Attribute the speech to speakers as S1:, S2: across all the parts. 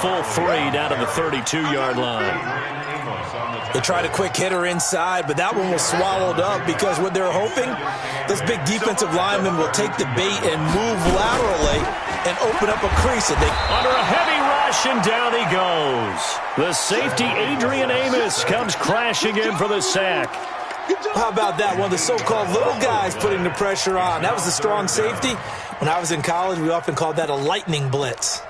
S1: full 3 down to the 32-yard line.
S2: They tried a quick hitter inside, but that one was swallowed up because what they're hoping, this big defensive lineman will take the bait and move laterally and open up a crease.
S1: Under a heavy rush, and down he goes. The safety, Adrian Amos, comes crashing in for the sack.
S2: How about that? One of the so-called little guys putting the pressure on. That was a strong safety. When I was in college, we often called that a lightning blitz.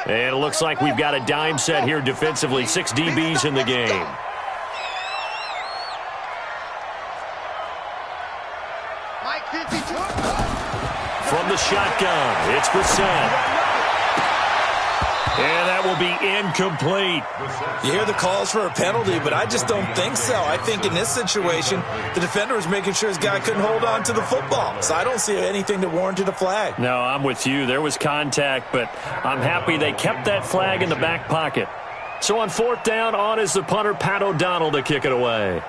S1: And it looks like we've got a dime set here defensively. 6 DBs in the game. From the shotgun, it's Brissett. And that will be incomplete.
S2: You hear the calls for a penalty, but I just don't think so. I think in this situation, the defender was making sure his guy couldn't hold on to the football. So I don't see anything that warranted a flag.
S1: No, I'm with you. There was contact, but I'm happy they kept that flag in the back pocket. So on 4th down, on is the punter, Pat O'Donnell, to kick it away.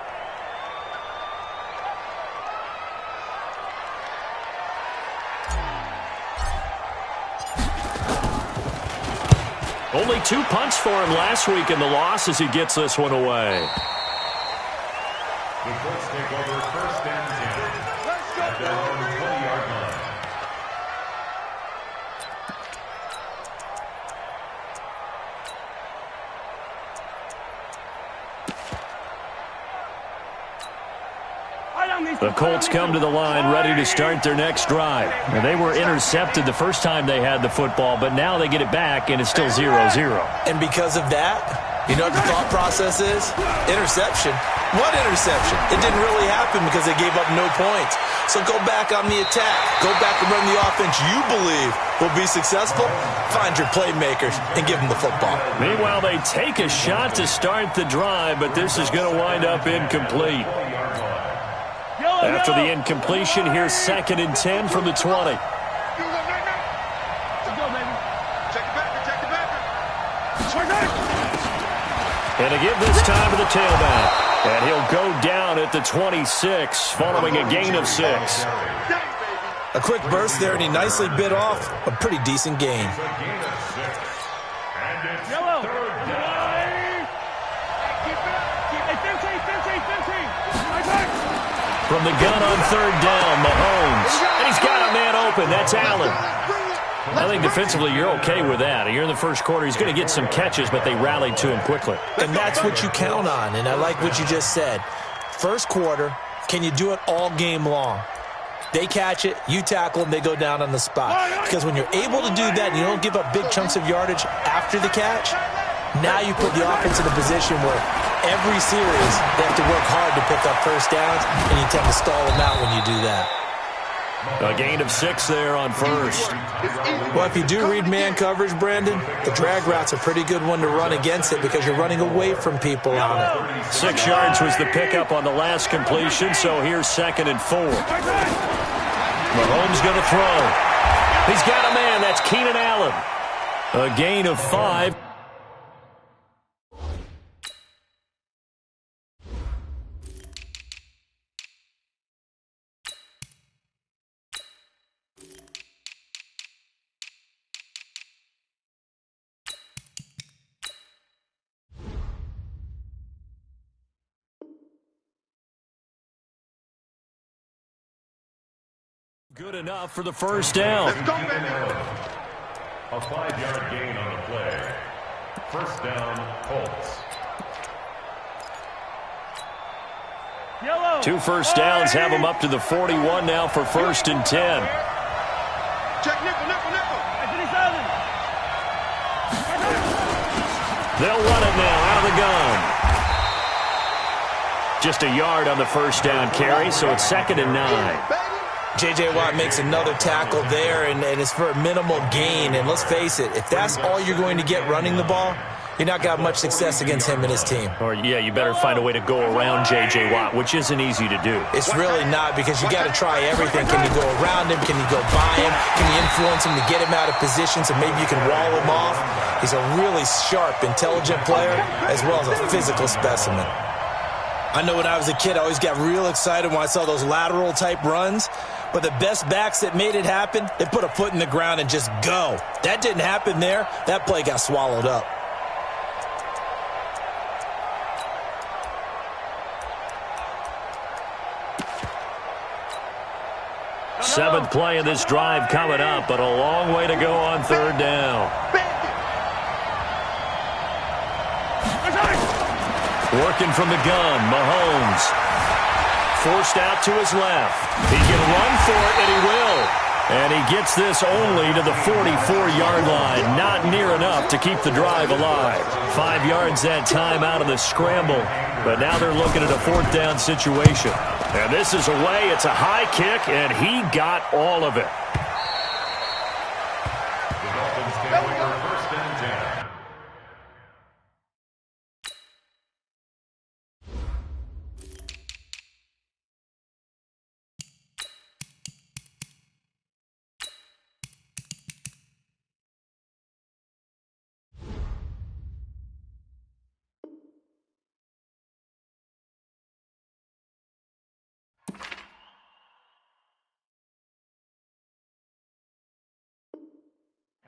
S1: Only 2 punts for him last week in the loss as he gets this one away.
S3: The Colts take over 1st and 10. At their own 20-yard line.
S1: The Colts come to the line ready to start their next drive. And they were intercepted the first time they had the football, but now they get it back, and it's still 0-0.
S2: And because of that, you know what the thought process is? Interception. What interception? It didn't really happen because they gave up no points. So go back on the attack. Go back and run the offense you believe will be successful. Find your playmakers and give them the football.
S1: Meanwhile, they take a shot to start the drive, but this is going to wind up incomplete. After the incompletion, here's 2nd and 10 from the 20. And a give this time to the tailback. And he'll go down at the 26 following a gain of 6.
S2: A quick burst there, and he nicely bit off a pretty decent gain.
S1: From the gun on 3rd down, Mahomes. And he's got a man open. That's Allen. I think defensively you're okay with that. You're in the first quarter. He's going to get some catches, but they rallied to him quickly.
S2: And that's what you count on, and I like what you just said. First quarter, can you do it all game long? They catch it, you tackle them, they go down on the spot. Because when you're able to do that and you don't give up big chunks of yardage after the catch, now you put the offense in a position where every series they have to work hard to pick up first downs, and you tend to stall them out when you do that.
S1: A gain of 6 there on 1st.
S2: Well, if you do read man coverage, Brandon, the drag route's a pretty good one to run against it because you're running away from people on it.
S1: 6 yards was the pickup on the last completion, so here's 2nd and 4. Mahomes going to throw. He's got a man. That's Keenan Allen. A gain of 5. Good enough for the first down.
S3: A 5-yard gain on the play. First down, Colts.
S1: 2 first downs have them up to the 41 now for 1st and 10.
S4: Check nickel.
S1: They'll run it now out of the gun. Just a yard on the first down carry, so it's 2nd and 9.
S2: J.J. Watt makes another tackle there, and it's for a minimal gain. And let's face it, if that's all you're going to get running the ball, you're not got much success against him and his team.
S1: Or, yeah, you better find a way to go around J.J. Watt, which isn't easy to do.
S2: It's really not, because you got to try everything. Can you go around him? Can you go by him? Can you influence him to get him out of position so maybe you can wall him off? He's a really sharp, intelligent player as well as a physical specimen. I know when I was a kid, I always got real excited when I saw those lateral-type runs. But the best backs that made it happen, they put a foot in the ground and just go. That didn't happen there. That play got swallowed up.
S1: Seventh play of this drive coming up, but a long way to go on third down. Working from the gun, Mahomes. Forced out to his left. He can run for it, and he will. And he gets this only to the 44-yard line. Not near enough to keep the drive alive. 5 yards that time out of the scramble. But now they're looking at a fourth down situation. And this is away. It's a high kick, and he got all of it.
S3: The Dolphins take over first and 10.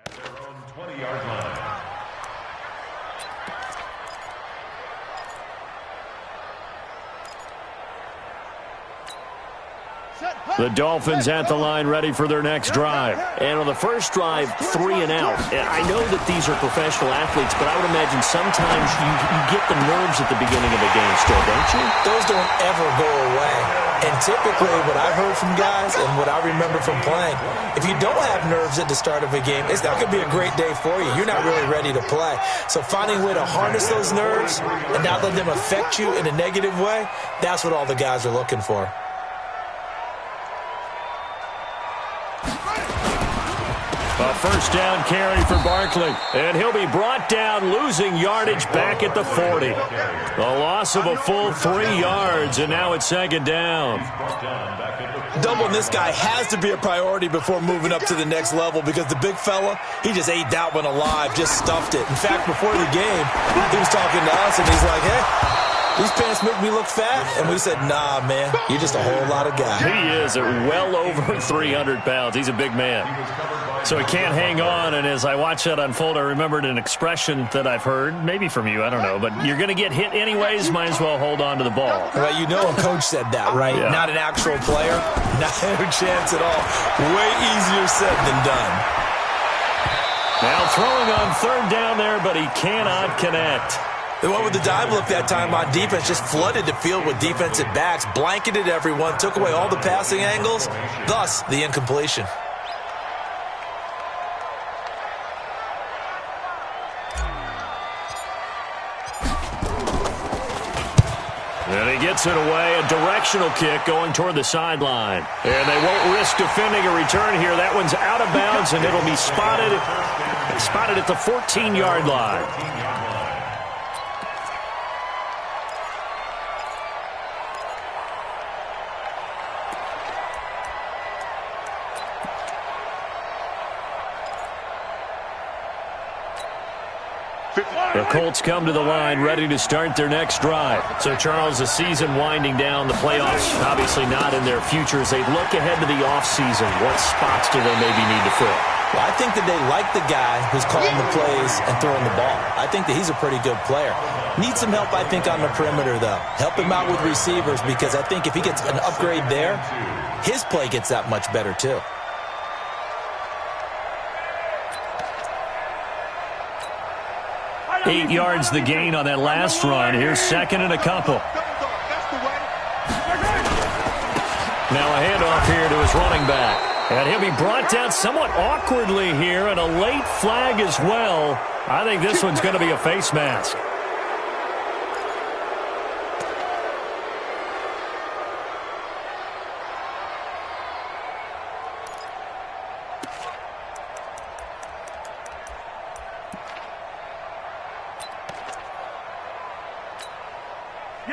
S3: At their own 20-yard line.
S1: The Dolphins at the line ready for their next drive. And on the first drive, 3 and out. And I know that these are professional athletes, but I would imagine sometimes you get the nerves at the beginning of a game still, don't you?
S2: Those don't ever go away. And typically what I've heard from guys and what I remember from playing, if you don't have nerves at the start of a game, it's not going to be a great day for you. You're not really ready to play. So finding a way to harness those nerves and not let them affect you in a negative way, that's what all the guys are looking for.
S1: A first down carry for Barkley. And he'll be brought down, losing yardage back at the 40. A loss of a full 3 yards, and now it's second down.
S2: Doubling this guy has to be a priority before moving up to the next level because the big fella, he just ate that one alive, just stuffed it. In fact, before the game, he was talking to us, and he's like, hey, these pants make me look fat. And we said, nah, man, you're just a whole lot of guy.
S1: He is at well over 300 pounds. He's a big man. So he can't hang on, and as I watch that unfold, I remembered an expression that I've heard, maybe from you, I don't know, but you're going to get hit anyways, might as well hold on to the ball.
S2: Well, you know a coach said that, right?
S1: Yeah.
S2: Not an actual player. Not a chance at all. Way easier said than done.
S1: Now throwing on third down there, but he cannot connect.
S2: They went with the dive look that time on defense, just flooded the field with defensive backs, blanketed everyone, took away all the passing angles, thus the incompletion.
S1: And he gets it away, a directional kick going toward the sideline. And they won't risk defending a return here. That one's out of bounds, and it'll be spotted at the 14-yard line. The Colts come to the line ready to start their next drive. So, Charles, the season winding down, the playoffs obviously not in their future. As they look ahead to the offseason, what spots do they maybe need to fill?
S2: Well, I think that they like the guy who's calling the plays and throwing the ball. I think that he's a pretty good player. Needs some help, I think, on the perimeter, though. Help him out with receivers because I think if he gets an upgrade there, his play gets that much better, too.
S1: Eight yards the gain on that last run. Here's second and a couple. Now a handoff here to his running back. And he'll be brought down somewhat awkwardly here, and a late flag as well. I think this one's going to be a face mask.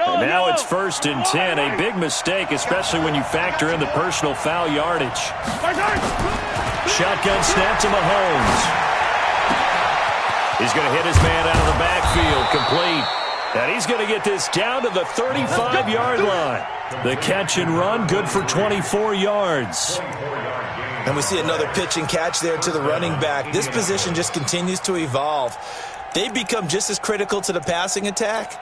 S1: And now it's 1st and 10. A big mistake, especially when you factor in the personal foul yardage. Shotgun snap to Mahomes. He's going to hit his man out of the backfield. Complete. And he's going to get this down to the 35-yard line. The catch and run, good for 24 yards.
S2: And we see another pitch and catch there to the running back. This position just continues to evolve. They've become just as critical to the passing attack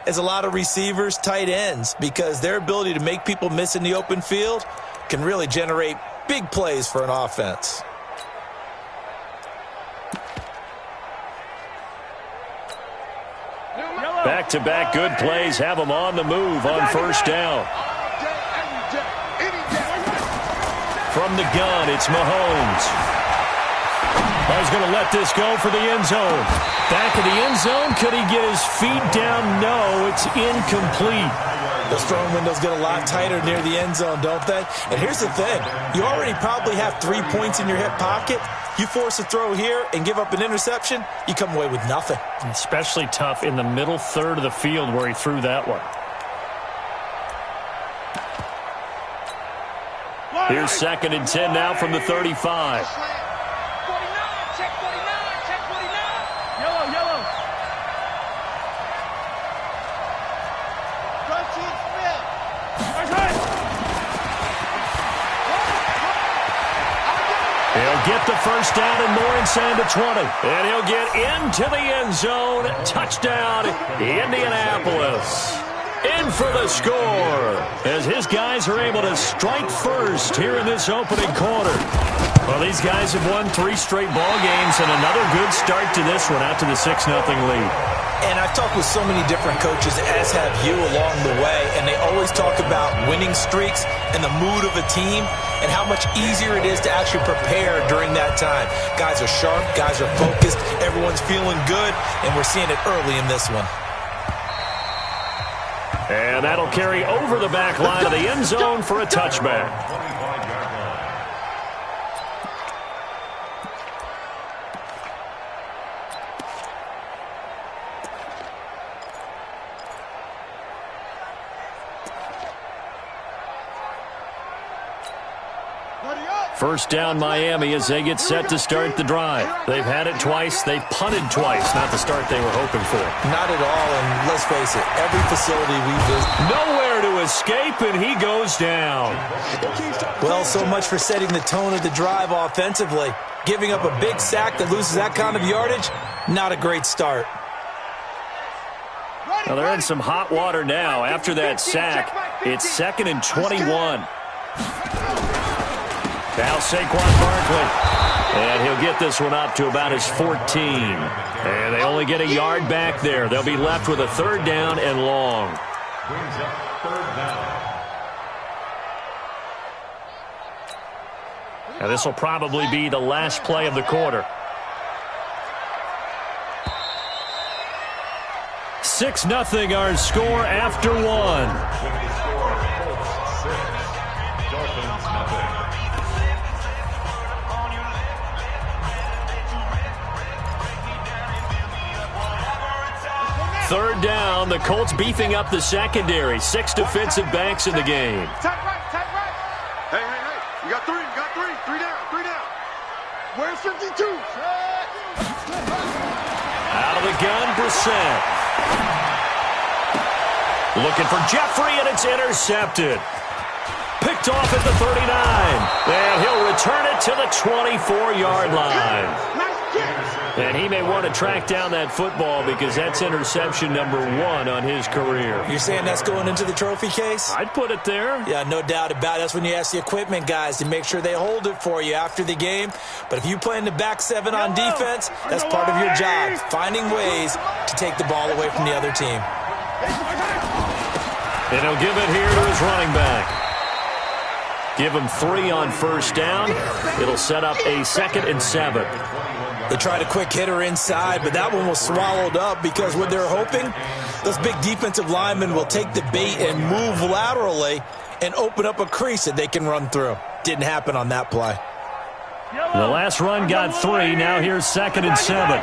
S2: as a lot of receivers, tight ends, because their ability to make people miss in the open field can really generate big plays for an offense.
S1: Back-to-back good plays have them on the move on first down. From the gun, it's Mahomes. He's going to let this go for the end zone. Back of the end zone. Could he get his feet down? No, it's incomplete.
S2: Those throwing windows get a lot tighter near the end zone, don't they? And here's the thing. You already probably have 3 points in your hip pocket. You force a throw here and give up an interception, you come away with nothing.
S1: Especially tough in the middle third of the field where he threw that one. Here's 2nd and 10 now from the 35. He'll get the first down and more inside the 20. And he'll get into the end zone. Touchdown, Indianapolis. In for the score as his guys are able to strike first here in this opening quarter. Well, these guys have won 3 straight ball games and another good start to this one out to the 6-0 lead.
S2: And I've talked with so many different coaches, as have you, along the way, and they always talk about winning streaks and the mood of a team and how much easier it is to actually prepare during that time. Guys are sharp, guys are focused, everyone's feeling good, and we're seeing it early in this one.
S1: And that'll carry over the back line of the end zone for a touchback. First down Miami as they get set to start the drive. They've had it twice. They've punted twice. Not the start they were hoping for.
S2: Not at all, and let's face it, every facility we visit.
S1: Nowhere to escape, and he goes down.
S2: Well, so much for setting the tone of the drive offensively. Giving up a big sack that loses that kind of yardage, not a great start.
S1: Well, they're in some hot water now. After that sack, it's 2nd and 21. Now Saquon Barkley, and he'll get this one up to about his 14. And they only get a yard back there. They'll be left with a 3rd down and long.
S3: Brings up 3rd down.
S1: Now this will probably be the last play of the quarter. 6-0 our score after 1. Third down, the Colts beefing up the secondary. 6 defensive backs in the game.
S4: Tight right, tight right. Hey, hey, hey. You got 3, you got 3. 3 down, 3 down. Where's 52?
S1: Out of the gun, Brissett. Looking for Jeffrey, and it's intercepted. Picked off at the 39. And he'll return it to the 24-yard line. And he may want to track down that football because that's interception number 1 on his career.
S2: You're saying that's going into the trophy case?
S1: I'd put it there.
S2: Yeah, no doubt about it. That's when you ask the equipment guys to make sure they hold it for you after the game. But if you play in the back 7 on defense, that's part of your job, finding ways to take the ball away from the other team.
S1: And he'll give it here to his running back. Give him 3 on first down. It'll set up a 2nd and 7.
S2: They tried a quick hitter inside, but that one was swallowed up because what they're hoping, those big defensive linemen will take the bait and move laterally and open up a crease that they can run through. Didn't happen on that play.
S1: The last run got 3. Now here's 2nd and 7.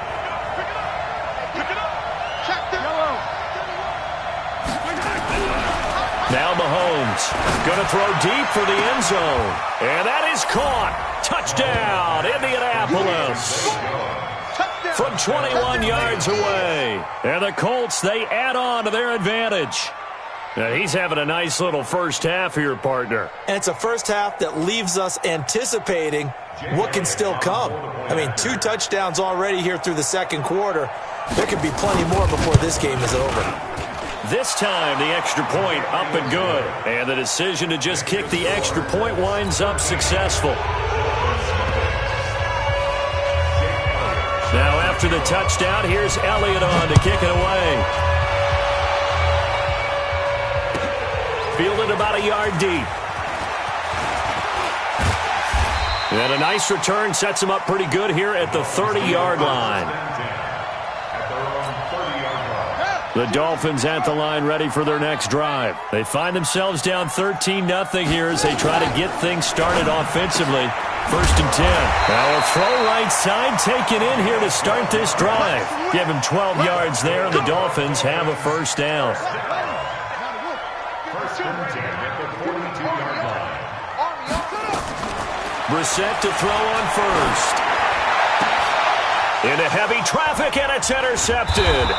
S1: Now Mahomes going to throw deep for the end zone. And that is caught. Touchdown, Indianapolis. from 21 yards away. And the Colts, they add on to their advantage. Now, he's having a nice little first half here, partner.
S2: And it's a first half that leaves us anticipating what can still come. I mean, 2 touchdowns already here through the second quarter. There could be plenty more before this game is over.
S1: This time, the extra point up and good. And the decision to just kick the extra point winds up successful. Now, after the touchdown, here's Elliott on to kick it away. Fielded about a yard deep. And a nice return sets him up pretty good here at the 30-yard line. The Dolphins at the line ready for their next drive. They find themselves down 13-0 here as they try to get things started offensively. 1st and 10. Now a throw right side taken in here to start this drive. Give him 12 yards there, and the Dolphins have a first down. Brissett to throw on first. Into heavy traffic, and it's intercepted.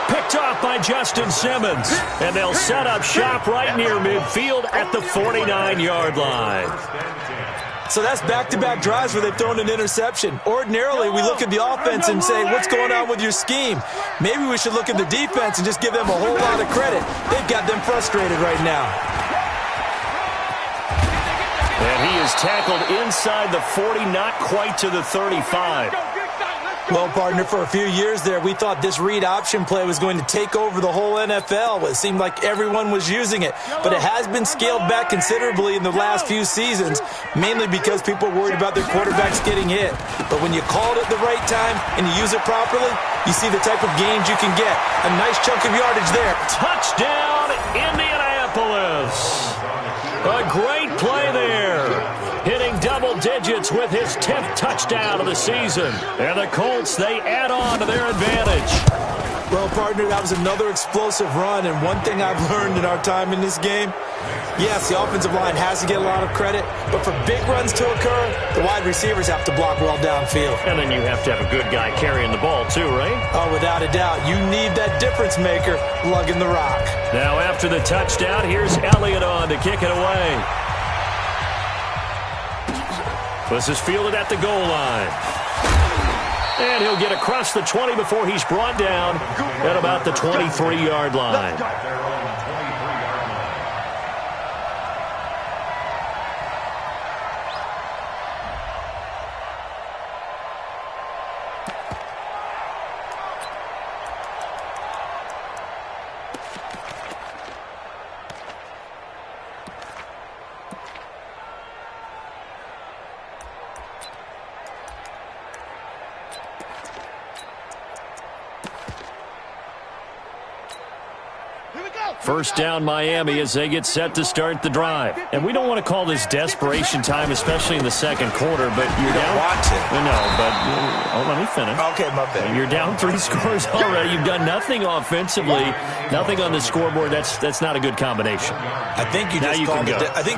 S1: Picked off by Justin Simmons. And they'll set up shop right near midfield at the 49-yard line.
S2: So that's back-to-back drives where they've thrown an interception. Ordinarily, we look at the offense and say, what's going on with your scheme? Maybe we should look at the defense and just give them a whole lot of credit. They've got them frustrated right now.
S1: And he is tackled inside the 40, not quite to the 35.
S2: Well, partner, for a few years there, we thought this read option play was going to take over the whole NFL. It seemed like everyone was using it. But it has been scaled back considerably in the last few seasons, mainly because people are worried about their quarterbacks getting hit. But when you call it at the right time and you use it properly, you see the type of gains you can get. A nice chunk of yardage there.
S1: Touchdown, Indianapolis. A great play there. Hitting double digits with his 10th touchdown of the season. And the Colts, they add on to their advantage.
S2: Well, partner, that was another explosive run. And one thing I've learned in our time in this game, yes, the offensive line has to get a lot of credit. But for big runs to occur, the wide receivers have to block well downfield.
S1: And then you have to have a good guy carrying the ball too, right?
S2: Oh, without a doubt. You need that difference maker lugging the rock.
S1: Now after the touchdown, here's Elliott on to kick it away. This is fielded at the goal line. And he'll get across the 20 before he's brought down at about the 23-yard line. First down, Miami, as they get set to start the drive. And we don't want to call this desperation time, especially in the second quarter, but you're down.
S2: Watch it.
S1: No, but let me finish.
S2: Okay, my bad.
S1: You're down 3 scores already. You've done nothing offensively, nothing on the scoreboard. That's not a good combination.
S2: I think you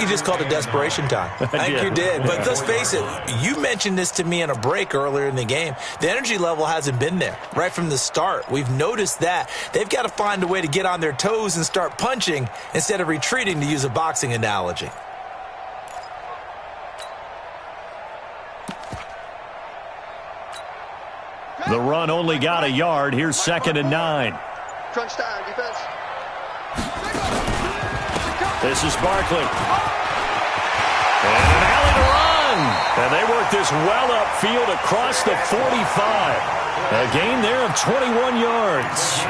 S2: just called it desperation time. I think you did. But let's face it, you mentioned this to me in a break earlier in the game. The energy level hasn't been there right from the start. We've noticed that. They've got to find a way to get on their toes and start punching instead of retreating, to use a boxing analogy.
S1: The run only got a yard. Here's 2nd and 9.
S4: Crunch time, defense.
S1: This is Barkley. And an alley to run. And they work this well upfield across the 45. A gain there of 21 yards.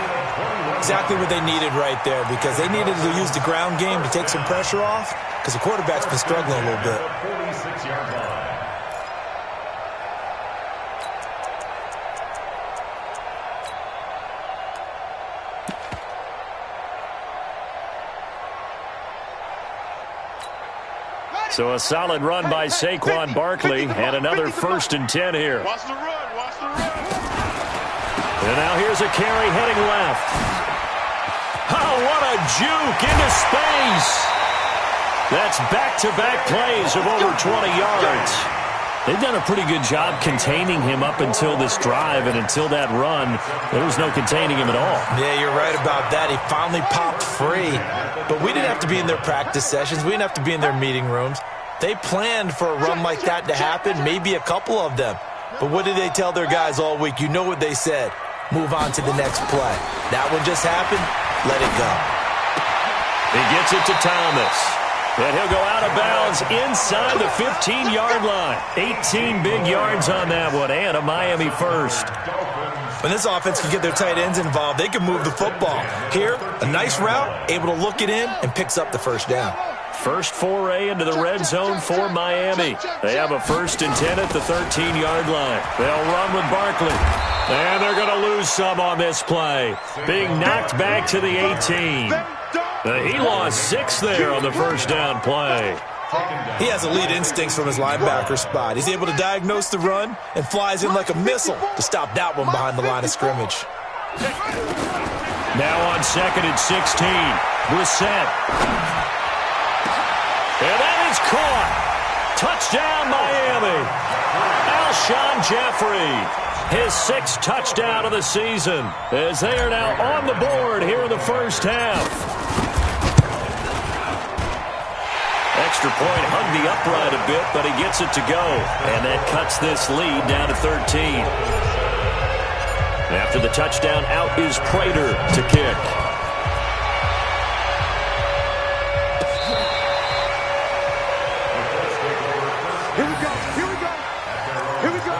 S2: Exactly what they needed right there, because they needed to use the ground game to take some pressure off, because the quarterback's been struggling a little bit.
S3: 46-yard line.
S1: So a solid run by Saquon Barkley, and another 1st and 10 here.
S4: Watch the run, watch the run.
S1: And now here's a carry heading left. Oh, what a juke into space. That's back-to-back plays of over 20 yards. They've done a pretty good job containing him up until this drive, and until that run, there was no containing him at all.
S2: Yeah, you're right about that. He finally popped free. But we didn't have to be in their practice sessions. We didn't have to be in their meeting rooms. They planned for a run like that to happen, maybe a couple of them. But what did they tell their guys all week? You know what they said. Move on to the next play. That one just happened. Let it go.
S1: He gets it to Thomas. And he'll go out of bounds inside the 15-yard line. 18 big yards on that one, and a Miami first.
S2: When this offense can get their tight ends involved, they can move the football. Here, a nice route, able to look it in, and picks up the first down.
S1: First foray into the red zone for Miami. They have a 1st and 10 at the 13-yard line. They'll run with Barkley. And they're going to lose some on this play. Being knocked back to the 18. He lost 6 there on the first down play.
S2: He has elite instincts from his linebacker spot. He's able to diagnose the run and flies in like a missile to stop that one behind the line of scrimmage.
S1: Now on 2nd and 16, Brissett. And that is caught. Touchdown, Miami. Alshon Jeffrey. His 6th touchdown of the season as they are now on the board here in the first half. Extra point hugged the upright a bit, but he gets it to go. And that cuts this lead down to 13. After the touchdown, out is Prater to kick.
S4: Here we go. Here we go. Here we go.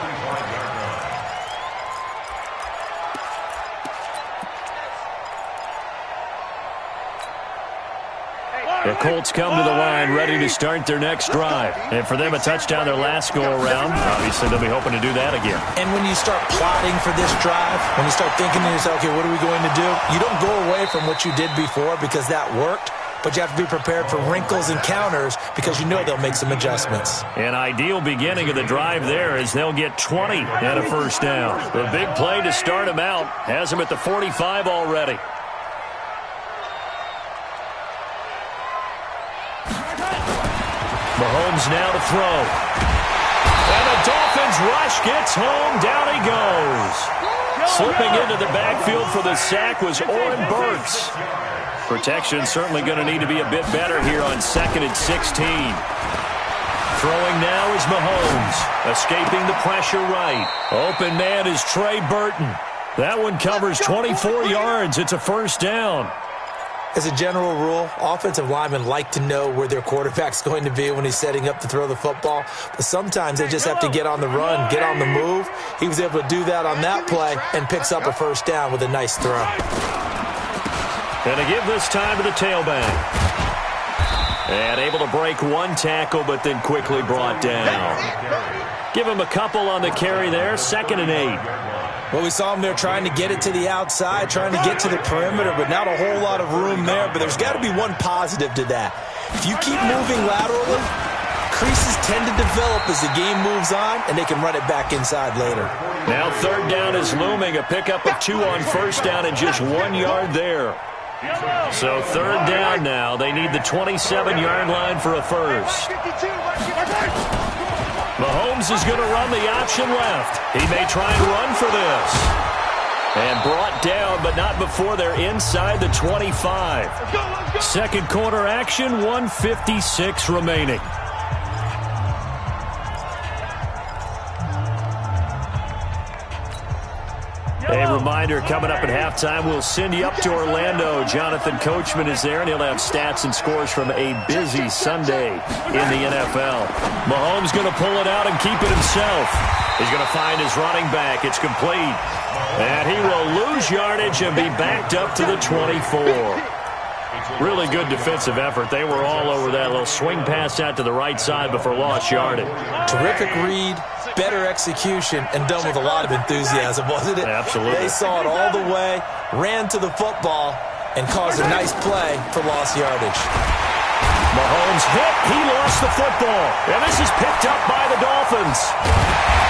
S1: The Colts come to the line ready to start their next drive. And for them, a touchdown their last go-around. Obviously, they'll be hoping to do that again.
S2: And when you start plotting for this drive, when you start thinking to yourself, okay, what are we going to do? You don't go away from what you did before because that worked, but you have to be prepared for wrinkles and counters because you know they'll make some adjustments.
S1: An ideal beginning of the drive there is they'll get 20 and a first down. The big play to start them out has them at the 45 already. Mahomes now to throw. And the Dolphins rush gets home. Down he goes. Slipping into the backfield for the sack was Oren Burks. Protection certainly going to need to be a bit better here on 2nd and 16. Throwing now is Mahomes. Escaping the pressure right. Open man is Trey Burton. That one covers 24 yards. It's a first down.
S2: As a general rule, offensive linemen like to know where their quarterback's going to be when he's setting up to throw the football. But sometimes they just have to get on the run, get on the move. He was able to do that on that play and picks up a first down with a nice throw.
S1: Going to give this time to the tailback. And able to break one tackle, but then quickly brought down. Give him a couple on the carry there. 2nd and 8.
S2: Well, we saw him there trying to get it to the outside, trying to get to the perimeter, but not a whole lot of room there. But there's got to be one positive to that. If you keep moving laterally, creases tend to develop as the game moves on, and they can run it back inside later.
S1: Now 3rd down is looming. A pickup of 2 on first down and just 1 yard there. So 3rd down now. They need the 27-yard line for a first. Mahomes is going to run the option left. He may try and run for this. And brought down, but not before they're inside the 25. 2nd quarter action, 1:56 remaining. A reminder, coming up at halftime, we'll send you up to Orlando. Jonathan Coachman is there, and he'll have stats and scores from a busy Sunday in the NFL. Mahomes going to pull it out and keep it himself. He's going to find his running back. It's complete. And he will lose yardage and be backed up to the 24. Really good defensive effort. They were all over that little swing pass out to the right side before lost yardage.
S2: Terrific read, better execution, and done with a lot of enthusiasm, wasn't it?
S1: Absolutely.
S2: They saw it all the way, ran to the football, and caused a nice play for lost yardage.
S1: Mahomes hit. He lost the football. And this is picked up by the Dolphins.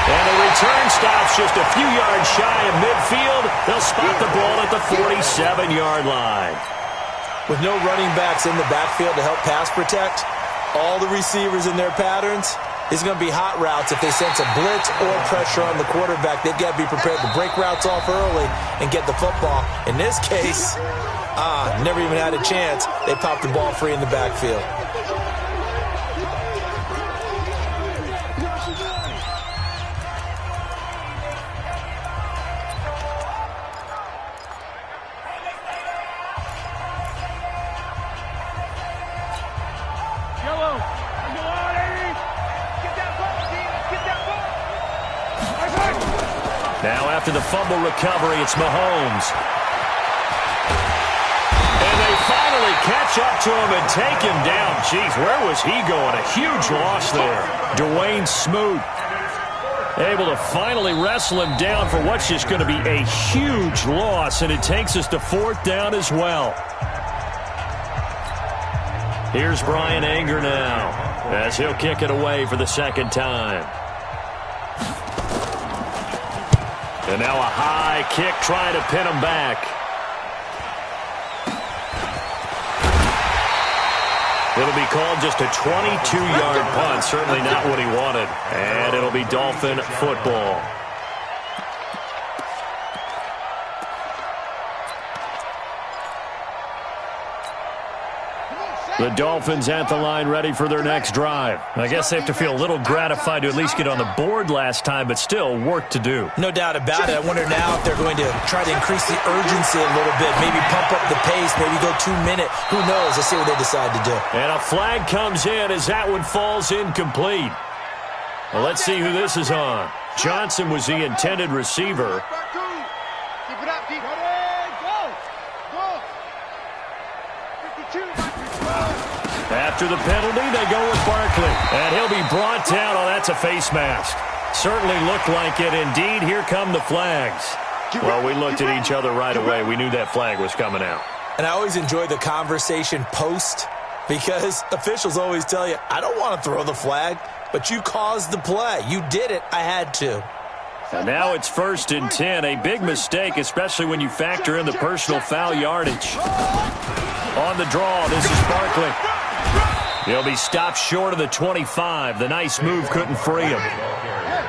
S1: And the return stops just a few yards shy of midfield. They'll spot the ball at the 47-yard line.
S2: With no running backs in the backfield to help pass protect, all the receivers in their patterns, is going to be hot routes. If they sense a blitz or pressure on the quarterback, they've got to be prepared to break routes off early and get the football. In this case, never even had a chance. They popped the ball free in the backfield.
S1: Now after the fumble recovery, it's Mahomes. And they finally catch up to him and take him down. Jeez, where was he going? A huge loss there. Dwayne Smoot able to finally wrestle him down for what's just going to be a huge loss, and it takes us to 4th down as well. Here's Brian Anger now as he'll kick it away for the 2nd time. And now a high kick trying to pin him back. It'll be called just a 22-yard punt. Certainly not what he wanted. And it'll be Dolphin football. The Dolphins at the line ready for their next drive. I guess they have to feel a little gratified to at least get on the board last time, but still work to do.
S2: No doubt about it. I wonder now if they're going to try to increase the urgency a little bit, maybe pump up the pace, maybe go 2-minute. Who knows? Let's see what they decide to do.
S1: And a flag comes in as that one falls incomplete. Well, let's see who this is on. Johnson was the intended receiver.
S4: Keep it up, keep it up. Go. 52.
S1: After the penalty, they go with Barkley. And he'll be brought down. Oh, that's a face mask. Certainly looked like it. Indeed, here come the flags. Well, we looked at each other right away. We knew that flag was coming out.
S2: And I always enjoy the conversation post because officials always tell you, I don't want to throw the flag, but you caused the play. You did it. I had to.
S1: And now it's 1st and 10. A big mistake, especially when you factor in the personal foul yardage. On the draw, this is Barkley. He'll be stopped short of the 25. The nice move couldn't free him.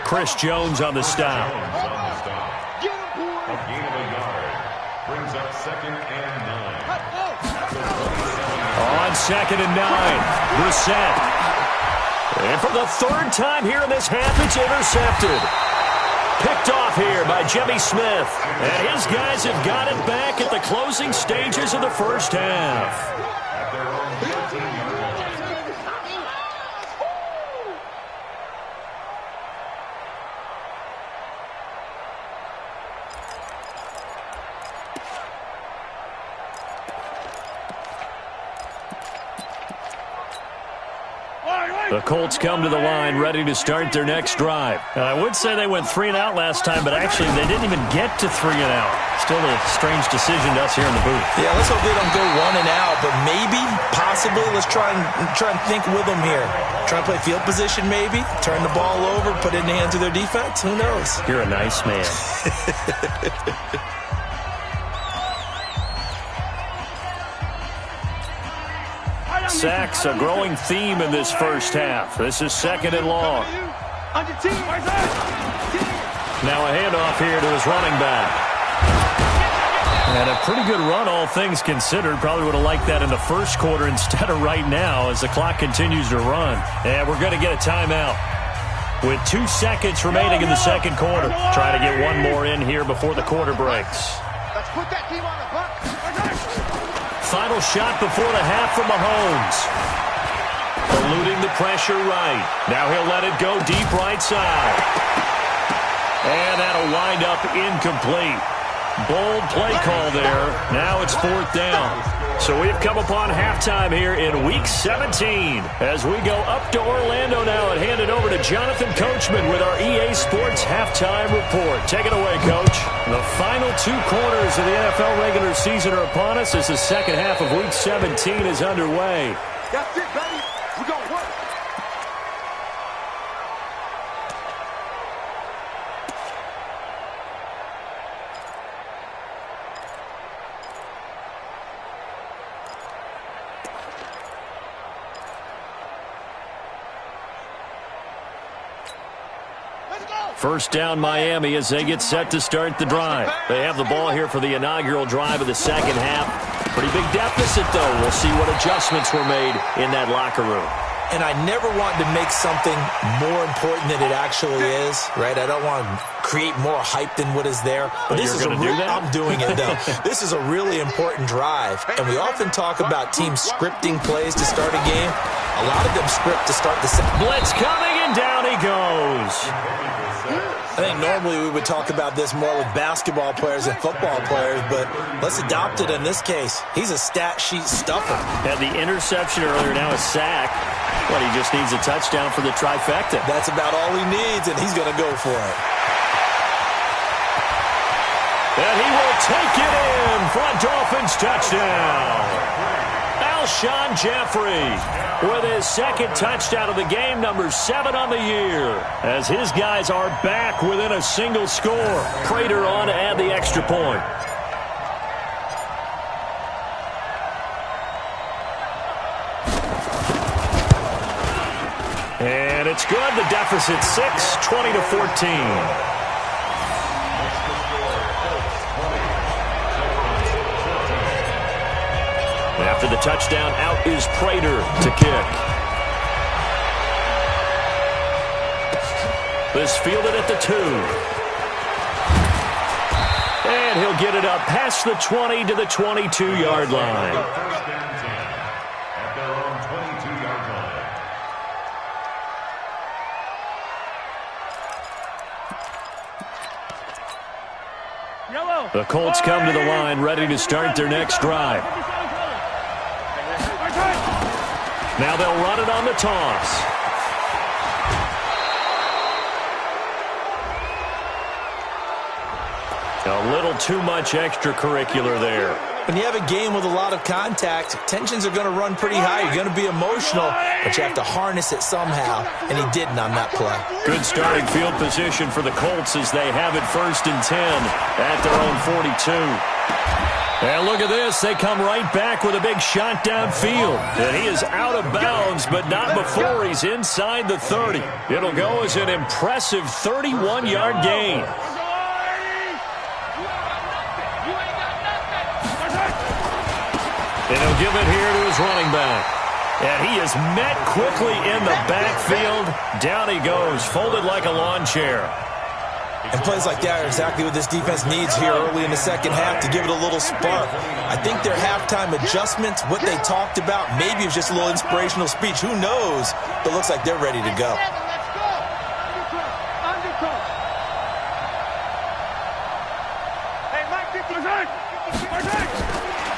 S1: Chris Jones on the stop.
S3: A gain of a yard brings up 2nd and 9.
S1: On 2nd and 9, Brissett. And for the 3rd time here in this half, it's intercepted. Picked off here by Jimmy Smith. And his guys have got it back at the closing stages of the 1st half.
S3: At their own 13-yard line.
S1: The Colts come to the line ready to start their next drive. I would say they went 3 and out last time, but actually they didn't even get to 3 and out. Still a strange decision to us here in the booth.
S2: Yeah, let's hope they don't go 1 and out, but maybe, possibly, let's try and think with them here. Try and play field position maybe, turn the ball over, put it in the hands of their defense. Who knows?
S1: You're a nice man. Sacks, a growing theme in this 1st half. This is 2nd and long. Now a handoff here to his running back. And a pretty good run, all things considered. Probably would have liked that in the 1st quarter instead of right now as the clock continues to run. And we're going to get a timeout with 2 seconds remaining in the 2nd quarter. Trying to get one more in here before the quarter breaks.
S4: Let's put that team on the buck.
S1: Final shot before the half from Mahomes. Eluding the pressure right. Now he'll let it go deep right side. And that'll wind up incomplete. Bold play call there. Now it's 4th down. So we've come upon halftime here in Week 17. As we go up to Orlando now and hand it over to Jonathan Coachman with our EA Sports Halftime Report. Take it away, Coach. The final 2 quarters of the NFL regular season are upon us as the 2nd half of Week 17 is underway.
S4: That's it, baby. We're going to work.
S1: First down Miami as they get set to start the drive. They have the ball here for the inaugural drive of the second half. Pretty big deficit, though. We'll see what adjustments were made in that locker room.
S2: And I never want to make something more important than it actually is, right? I don't want to create more hype than what is there. But this is
S1: you're going to do that?
S2: I'm doing it, though. This is a really important drive. And we often talk about teams scripting plays to start a game. A lot of them script to start the second.
S1: Blitz coming, and down he goes.
S2: I think normally we would talk about this more with basketball players and football players, but let's adopt it in this case. He's a stat sheet stuffer.
S1: Had the interception earlier, now a sack. But he just needs a touchdown for the trifecta.
S2: That's about all he needs, and he's going to go for it.
S1: And he will take it in for a Dolphins touchdown. Alshon Jeffrey with his second touchdown of the game, number 7 on the year, as his guys are back within a single score. Prater on to add the extra point. And it's good. The deficit 6, 20-14. After the touchdown, out is Prater to kick. This fielded at the 2. And he'll get it up past the 20 to the 22-yard line.
S3: First and 10 at their own 22-yard line.
S1: The Colts come to the line, ready to start their next drive. Now they'll run it on the toss. A little too much extracurricular there.
S2: When you have a game with a lot of contact, tensions are going to run pretty high. You're going to be emotional, but you have to harness it somehow, and he didn't on that play.
S1: Good starting field position for the Colts as they have it 1st and 10 at their own 42. And look at this. They come right back with a big shot downfield. And he is out of bounds, but not before he's inside the 30. It'll go as an impressive 31-yard gain. And he'll give it here to his running back. And he is met quickly in the backfield. Down he goes, folded like a lawn chair.
S2: And plays like that are exactly what this defense needs here early in the second half to give it a little spark. I think their halftime adjustments, what they talked about, maybe it was just a little inspirational speech. Who knows? But it looks like they're ready to go.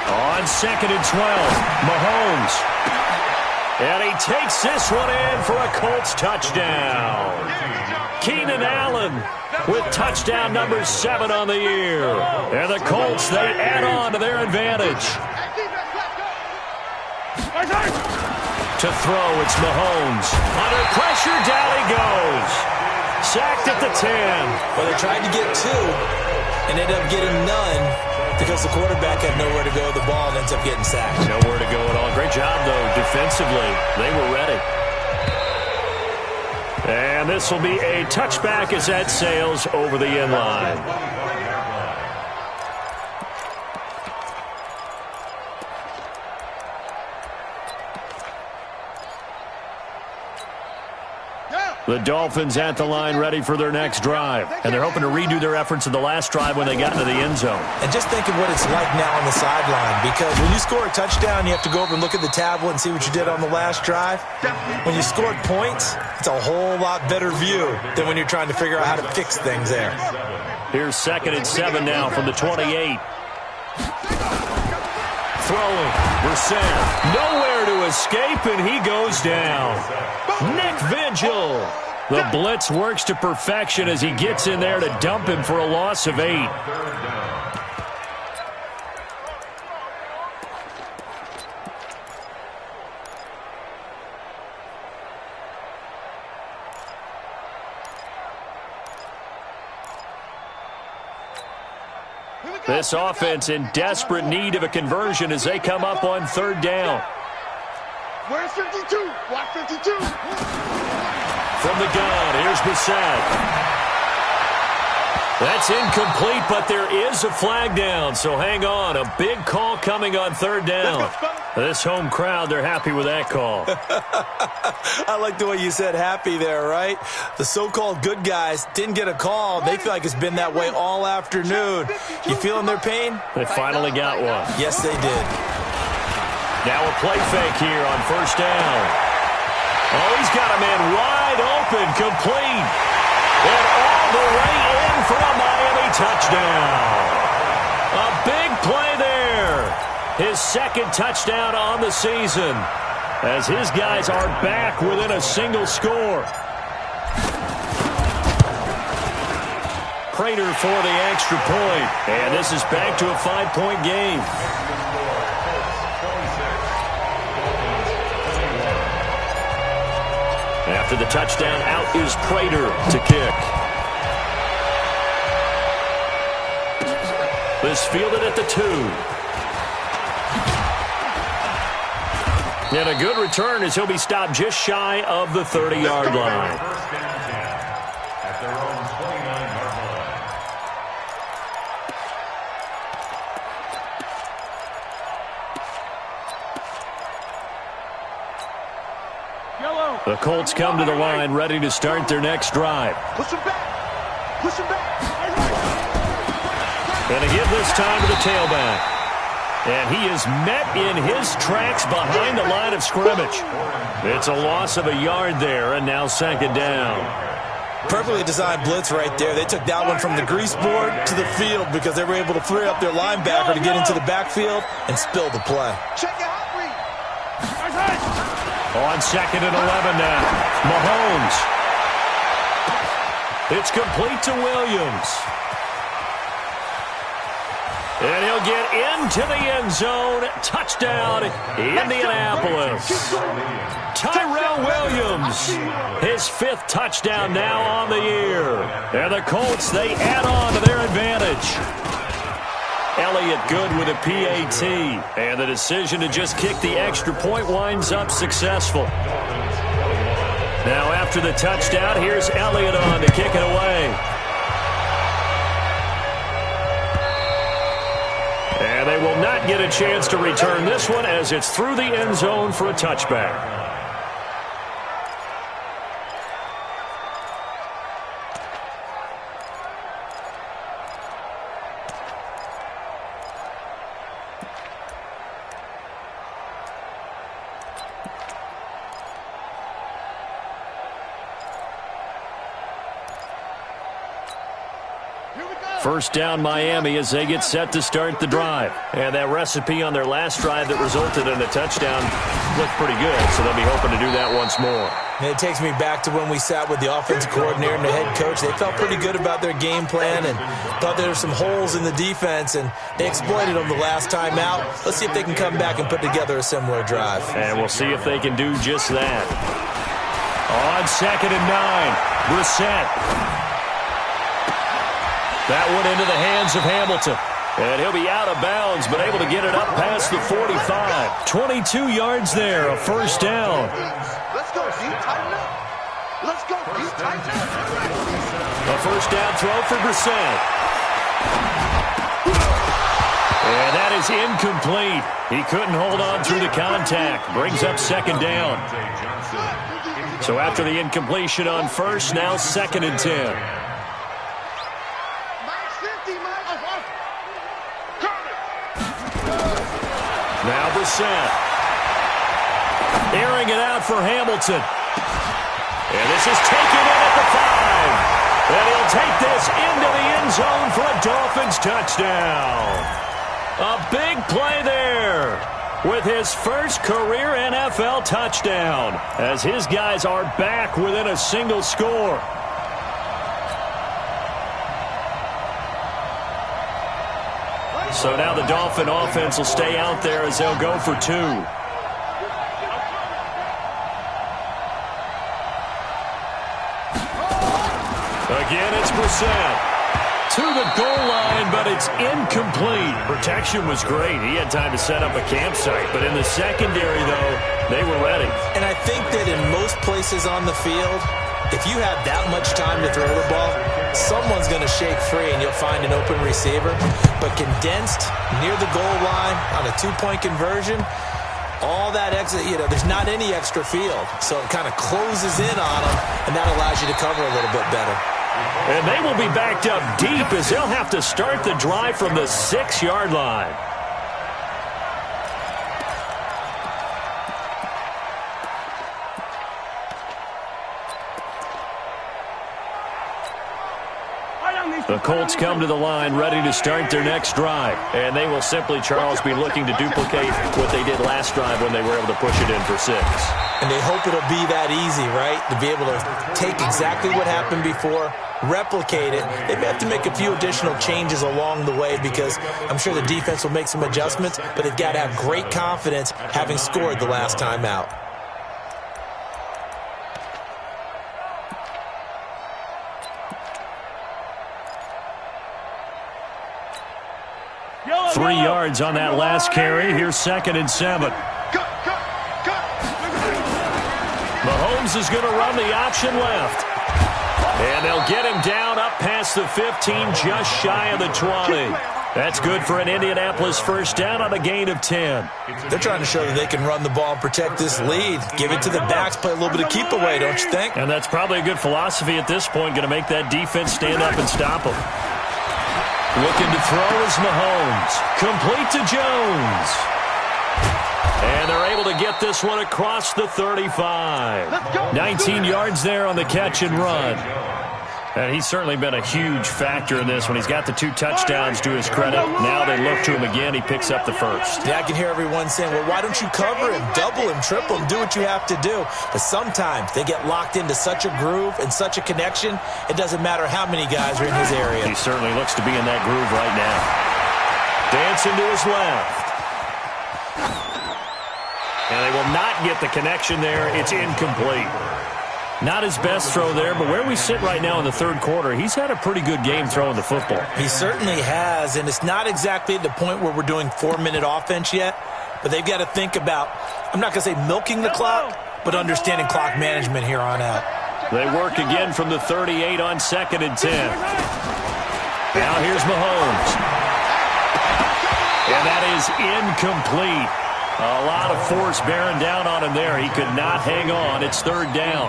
S1: On 2nd and 12, Mahomes. And he takes this one in for a Colts touchdown. Keenan Allen with touchdown number 7 on the year. And the Colts, they add on to their advantage. To throw, it's Mahomes. Under pressure, down he goes. Sacked at the 10.
S2: Well, they tried to get 2 and ended up getting none because the quarterback had nowhere to go with the ball and ends up getting sacked.
S1: Nowhere to go at all. Great job, though, defensively. They were ready. And this will be a touchback as that sails over the end line. The Dolphins at the line ready for their next drive. And they're hoping to redo their efforts in the last drive when they got into the end zone.
S2: And just think of what it's like now on the sideline, because when you score a touchdown, you have to go over and look at the tablet and see what you did on the last drive. When you scored points, it's a whole lot better view than when you're trying to figure out how to fix things there.
S1: Here's 2nd and 7 now from the 28. Throwing, Brissett, nowhere to escape, and he goes down. Nick Vigil. The blitz works to perfection as he gets in there to dump him for a loss of 8. This offense in desperate need of a conversion as they come up on 3rd down.
S4: Where's 52? Watch 52.
S1: from the gun. Here's Brissett. That's incomplete, but there is a flag down, so hang on. A big call coming on third down. This home crowd, they're happy with that call.
S2: I like the way you said happy there, right? The so-called good guys didn't get a call. They feel like it's been that way all afternoon. You feeling their pain?
S1: They finally got one.
S2: Yes, they did.
S1: Now a play fake here on first down. Oh, he's got a man wide open, complete. And all the way in for a Miami touchdown. A big play there. His second touchdown on the season as his guys are back within a single score. Prater for the extra point. And this is back to a 5-point game. After the touchdown, out is Prater to kick. This fielded at the 2. And a good return as he'll be stopped just shy of the 30-yard line.
S3: First down 10 at their own 29-yard line.
S1: The Colts come to the line ready to start their next drive.
S4: Push him back. Push him back.
S1: Going to give this time to the tailback. And he is met in his tracks behind the line of scrimmage. It's a loss of a yard there, and now second down.
S2: Perfectly designed blitz right there. They took that one from the grease board to the field because they were able to free up their linebacker to get into the backfield and spill the play.
S4: Check it out, Reed.
S1: On second and 11 now. Mahomes. It's complete to Williams. And he'll get into the end zone. Touchdown, Indianapolis. Tyrell Williams, his 5th touchdown now on the year. And the Colts, they add on to their advantage. Elliott good with a PAT. And the decision to just kick the extra point winds up successful. Now after the touchdown, here's Elliott on to kick it away. And they will not get a chance to return this one as it's through the end zone for a touchback. First down Miami as they get set to start the drive. And that recipe on their last drive that resulted in a touchdown looked pretty good, so they'll be hoping to do that once more.
S2: And it takes me back to when we sat with the offensive coordinator and the head coach. They felt pretty good about their game plan and thought there were some holes in the defense, and they exploited them the last time out. Let's see if they can come back and put together a similar drive.
S1: And we'll see if they can do just that. On second and 9, Brissett. That one into the hands of Hamilton. And he'll be out of bounds, but able to get it up past the 45. 22 yards there, a first down.
S4: Let's go, D. Tighten up. Let's go, D. Tighten up.
S1: A first down throw for Brissett. And that is incomplete. He couldn't hold on through the contact. Brings up second down. So after the incompletion on first, now second and 10. Now Brissett. Airing it out for Hamilton. And this is taken in at the 5. And he'll take this into the end zone for a Dolphins touchdown. A big play there with his first career NFL touchdown as his guys are back within a single score. So now the Dolphin offense will stay out there as they'll go for 2. Again, it's Brissett. To the goal line, but it's incomplete. Protection was great. He had time to set up a campsite. But in the secondary, though, they were ready.
S2: And I think that in most places on the field, If you have that much time to throw the ball, someone's going to shake free and you'll find an open receiver. But condensed near the goal line on a two-point conversion, all that extra, there's not any extra field. So it kind of closes in on them, and that allows you to cover a little bit better.
S1: And they will be backed up deep as they'll have to start the drive from the 6-yard line. The Colts come to the line ready to start their next drive. And they will simply, Charles, be looking to duplicate what they did last drive when they were able to push it in for 6.
S2: And they hope it'll be that easy, right? To be able to take exactly what happened before, replicate it. They may have to make a few additional changes along the way because I'm sure the defense will make some adjustments, but they've got to have great confidence having scored the last time out.
S1: Yellow, 3 yards on that last carry. Here's 2nd and 7. Mahomes is going to run the option left. And they'll get him down up past the 15, just shy of the 20. That's good for an Indianapolis first down on a gain of 10.
S2: They're trying to show that they can run the ball and protect this lead. Give it to the backs, play a little bit of keep away, don't you think?
S1: And that's probably a good philosophy at this point, going to make that defense stand up and stop them. Looking to throw is Mahomes. Complete to Jones. And they're able to get this one across the 35. 19 yards there on the catch and run. And he's certainly been a huge factor in this when he's got the 2 touchdowns to his credit. Now they look to him again. He picks up the first.
S2: Yeah, I can hear everyone saying, well, why don't you cover him, double him, triple him, do what you have to do. But sometimes they get locked into such a groove and such a connection, it doesn't matter how many guys are in his area.
S1: He certainly looks to be in that groove right now. Dancing to his left. And they will not get the connection there. It's incomplete. Not his best throw there, but where we sit right now in the 3rd quarter, he's had a pretty good game throwing the football.
S2: He certainly has, and it's not exactly at the point where we're doing 4-minute offense yet, but they've got to think about, I'm not going to say milking the clock, but understanding clock management here on out.
S1: They work again from the 38 on 2nd and 10. Now here's Mahomes. And that is incomplete. A lot of force bearing down on him there. He could not hang on. It's 3rd down.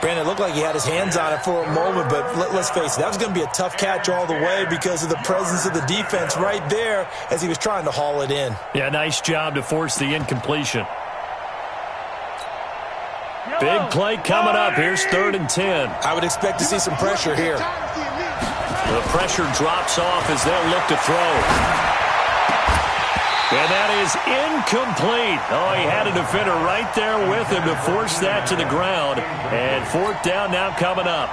S2: Brandon, it looked like he had his hands on it for a moment, but let's face it, that was going to be a tough catch all the way because of the presence of the defense right there as he was trying to haul it in.
S1: Yeah, nice job to force the incompletion. Big play coming up. Here's 3rd and 10.
S2: I would expect to see some pressure here.
S1: The pressure drops off as they'll look to throw. And that is incomplete. Oh, he had a defender right there with him to force that to the ground. And 4th down now coming up.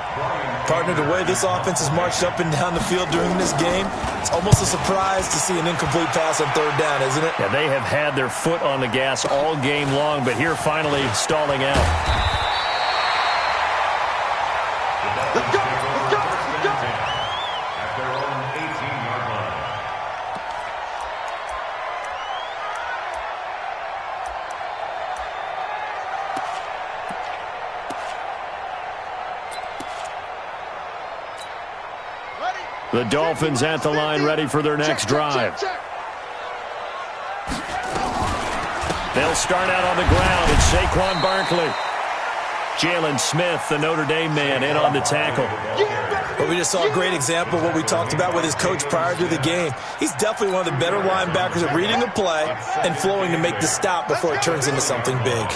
S2: Partner, the way this offense has marched up and down the field during this game, it's almost a surprise to see an incomplete pass on 3rd down, isn't it?
S1: Yeah, they have had their foot on the gas all game long, but here finally stalling out.
S4: Let's go! Let's go! Let's go!
S3: At their own 18-yard line.
S1: The Dolphins at the line ready for their next drive. They'll start out on the ground. It's Saquon Barkley. Jalen Smith, the Notre Dame man, in on the tackle.
S2: Well, we just saw a great example of what we talked about with his coach prior to the game. He's definitely one of the better linebackers at reading a play and flowing to make the stop before it turns into something big.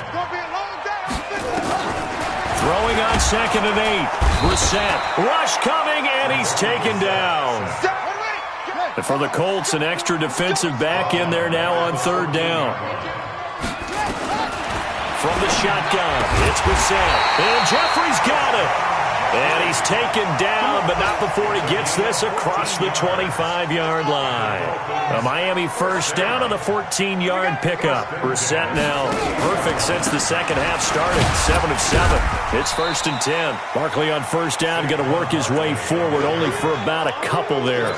S1: Throwing on 2nd and 8. Brissett. Rush coming, and he's taken down. And for the Colts, an extra defensive back in there now on 3rd down. From the shotgun, it's Brissett. And Jeffrey's got it. And he's taken down, but not before he gets this across the 25-yard line. A Miami first down on a 14-yard pickup. Brissett now perfect since the second half started. 7 of 7. It's 1st and 10. Barkley on 1st down, going to work his way forward only for about a couple there.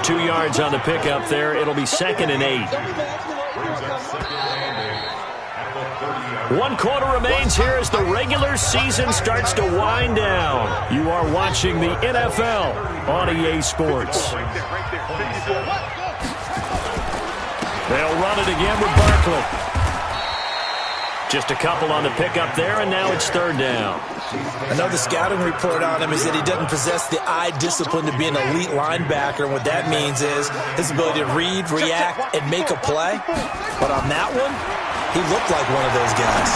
S1: 2 yards on the pickup there. It'll be 2nd and 8.
S3: Brings up 2nd and 8 at the 30-yard
S1: 1 quarter remains here as the regular season starts to wind down. You are watching the NFL on EA Sports. They'll run it again with Barkley. Just a couple on the pickup there, and now it's 3rd down.
S2: I know the scouting report on him is that he doesn't possess the eye discipline to be an elite linebacker. And what that means is his ability to read, react, and make a play. But on that one, he looked like one of those guys.